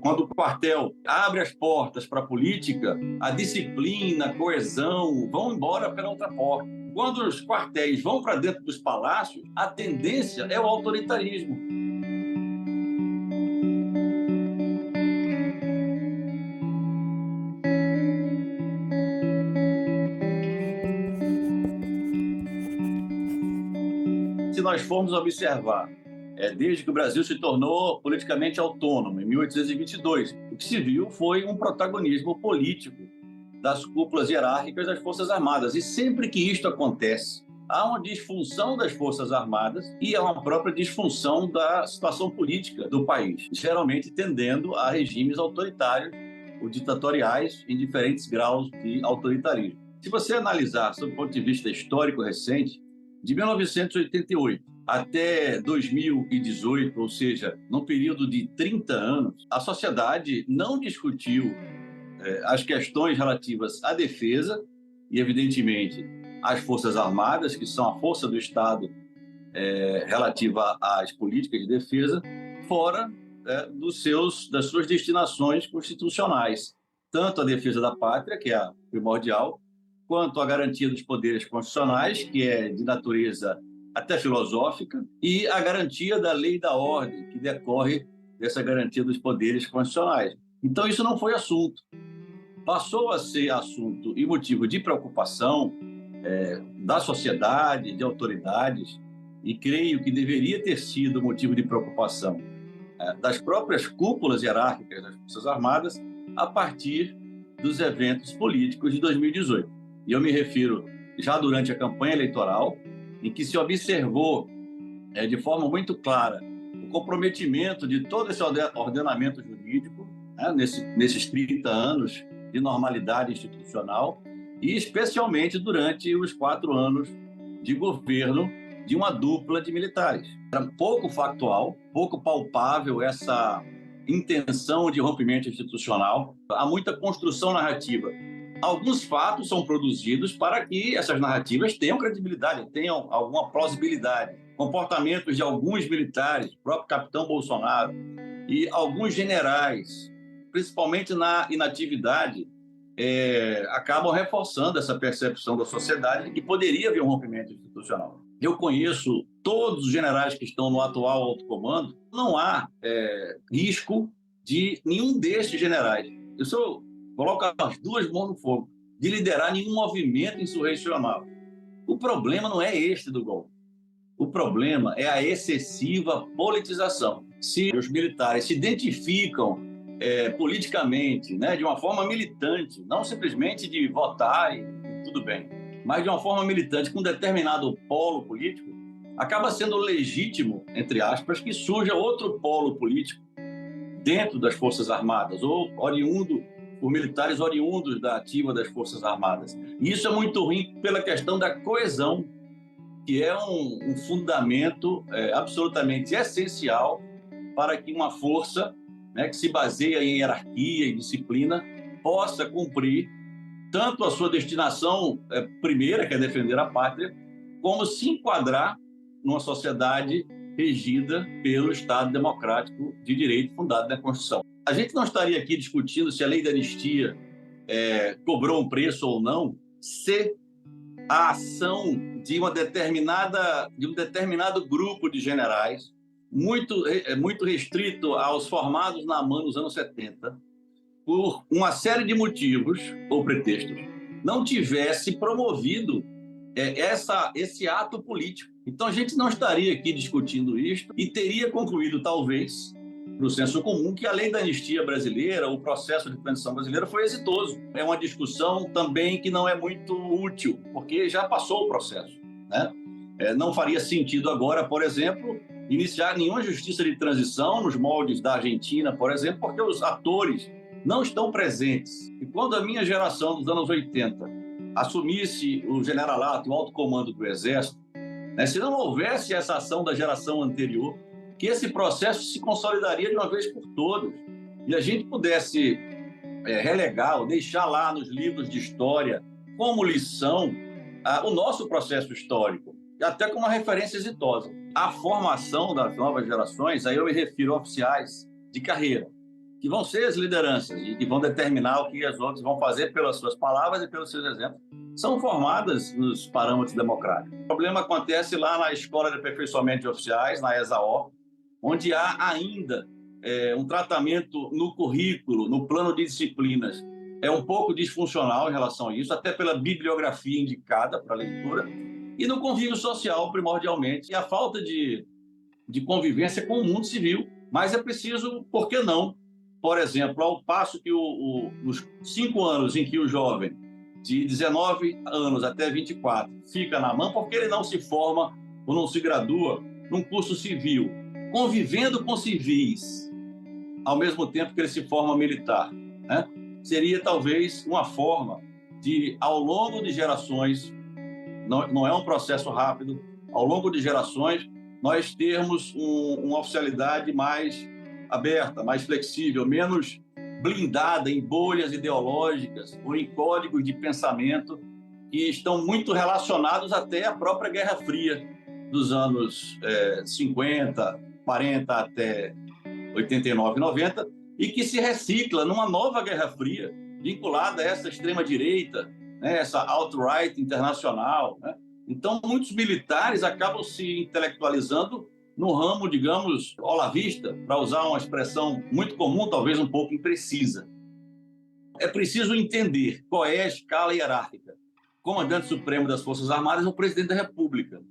Quando o quartel abre as portas para a política, a disciplina, a coesão vão embora pela outra porta. Quando os quartéis vão para dentro dos palácios, a tendência é o autoritarismo. Se nós formos observar, desde que o Brasil se tornou politicamente autônomo, em 1822, o que se viu foi um protagonismo político das cúpulas hierárquicas das Forças Armadas. E sempre que isto acontece, há uma disfunção das Forças Armadas e há uma própria disfunção da situação política do país, geralmente tendendo a regimes autoritários ou ditatoriais em diferentes graus de autoritarismo. Se você analisar, sob o ponto de vista histórico recente, de 1988 até 2018, ou seja, num período de 30 anos, a sociedade não discutiu as questões relativas à defesa e, evidentemente, às Forças Armadas, que são a força do Estado relativa às políticas de defesa, fora das suas destinações constitucionais, tanto a defesa da pátria, que é a primordial, quanto a garantia dos poderes constitucionais, que é de natureza até filosófica, e a garantia da lei e da ordem, que decorre dessa garantia dos poderes constitucionais. Então, isso não foi assunto. Passou a ser assunto e motivo de preocupação da sociedade, de autoridades, e creio que deveria ter sido motivo de preocupação das próprias cúpulas hierárquicas das Forças Armadas a partir dos eventos políticos de 2018. E eu me refiro já durante a campanha eleitoral, em que se observou de forma muito clara o comprometimento de todo esse ordenamento jurídico, nesses 30 anos de normalidade institucional, e especialmente durante os 4 anos de governo de uma dupla de militares. Era pouco factual, pouco palpável essa intenção de rompimento institucional. Há muita construção narrativa. Alguns fatos são produzidos para que essas narrativas tenham credibilidade, tenham alguma plausibilidade. Comportamentos de alguns militares, o próprio capitão Bolsonaro e alguns generais, principalmente na inatividade, acabam reforçando essa percepção da sociedade de que poderia haver um rompimento institucional. Eu conheço todos os generais que estão no atual alto comando, não há risco de nenhum destes generais. Eu coloco as duas mãos no fogo, de liderar nenhum movimento insurrecional. O problema não é este do golpe. O problema é a excessiva politização. Se os militares se identificam politicamente, de uma forma militante, não simplesmente de votar e tudo bem, mas de uma forma militante com um determinado polo político, acaba sendo legítimo, entre aspas, que surja outro polo político dentro das Forças Armadas, ou por militares oriundos da ativa das Forças Armadas. E isso é muito ruim pela questão da coesão, que é um fundamento absolutamente essencial para que uma força que se baseia em hierarquia e disciplina possa cumprir tanto a sua destinação primeira, que é defender a pátria, como se enquadrar numa sociedade regida pelo Estado democrático de direito fundado na Constituição. A gente não estaria aqui discutindo se a lei da anistia cobrou um preço ou não, se a ação de um determinado grupo de generais, muito restrito aos formados na AMAN nos anos 70, por uma série de motivos ou pretextos, não tivesse promovido esse ato político. Então, a gente não estaria aqui discutindo isto e teria concluído, talvez, para o senso comum, que a lei da anistia brasileira, o processo de transição brasileira foi exitoso. É uma discussão também que não é muito útil, porque já passou o processo, não faria sentido agora, por exemplo, iniciar nenhuma justiça de transição nos moldes da Argentina, por exemplo, porque os atores não estão presentes. E quando a minha geração dos anos 80 assumisse o generalato, o alto comando do Exército, se não houvesse essa ação da geração anterior, que esse processo se consolidaria de uma vez por todas e a gente pudesse relegar ou deixar lá nos livros de história como lição o nosso processo histórico, até como uma referência exitosa. A formação das novas gerações, aí eu me refiro a oficiais de carreira, que vão ser as lideranças e que vão determinar o que as outras vão fazer pelas suas palavras e pelos seus exemplos, são formadas nos parâmetros democráticos. O problema acontece lá na Escola de Aperfeiçoamento de Oficiais, na ESAO, onde há ainda um tratamento no currículo, no plano de disciplinas, um pouco disfuncional em relação a isso, até pela bibliografia indicada para a leitura, e no convívio social, primordialmente, e a falta de convivência com o mundo civil. Mas é preciso, por que não? Por exemplo, ao passo que os 5 anos em que o jovem, de 19 anos até 24, fica na mão, porque ele não se forma ou não se gradua num curso civil, convivendo com civis, ao mesmo tempo que ele se forma militar, né? Seria talvez uma forma de, ao longo de gerações, não é um processo rápido, ao longo de gerações, nós termos uma oficialidade mais aberta, mais flexível, menos blindada em bolhas ideológicas ou em códigos de pensamento que estão muito relacionados até à própria Guerra Fria dos anos 50, 40 até 89, 90, e que se recicla numa nova Guerra Fria vinculada a essa extrema-direita, né, essa alt-right internacional, né? Então, muitos militares acabam se intelectualizando no ramo, digamos, olavista, para usar uma expressão muito comum, talvez um pouco imprecisa. É preciso entender qual é a escala hierárquica. O comandante supremo das Forças Armadas é o presidente da República.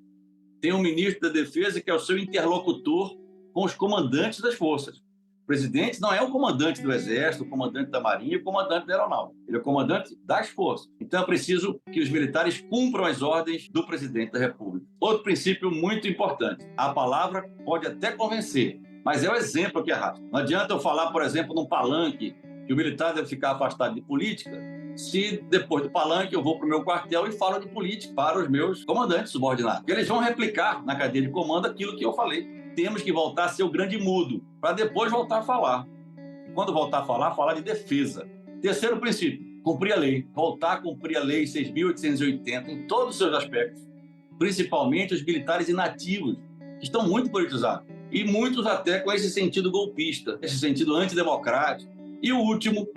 Tem um ministro da Defesa que é o seu interlocutor com os comandantes das forças. O presidente não é o comandante do Exército, o comandante da Marinha, o comandante da Aeronáutica. Ele é o comandante das forças. Então é preciso que os militares cumpram as ordens do presidente da República. Outro princípio muito importante: a palavra pode até convencer, mas é o exemplo que arrasta. Não adianta eu falar, por exemplo, num palanque que o militar deve ficar afastado de política, se depois do palanque eu vou para o meu quartel e falo de política para os meus comandantes subordinados. Porque eles vão replicar na cadeia de comando aquilo que eu falei. Temos que voltar a ser o grande mudo, para depois voltar a falar. E quando voltar a falar, falar de defesa. Terceiro princípio: cumprir a lei. Voltar a cumprir a lei 6.880 em todos os seus aspectos, principalmente os militares inativos, que estão muito politizados, e muitos até com esse sentido golpista, esse sentido antidemocrático. E o último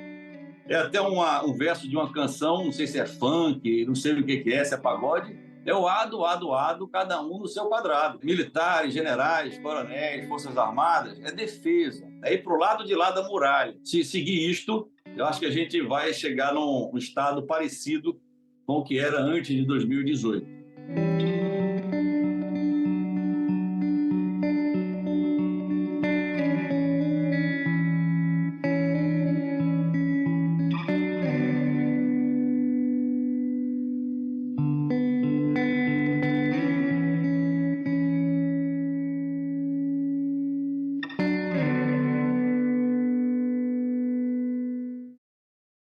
é até um verso de uma canção, não sei se é funk, não sei o que é, se é pagode. É o ado, cada um no seu quadrado. Militares, generais, coronéis, forças armadas, é defesa. É ir para o lado de lá da muralha. Se seguir isto, eu acho que a gente vai chegar num estado parecido com o que era antes de 2018.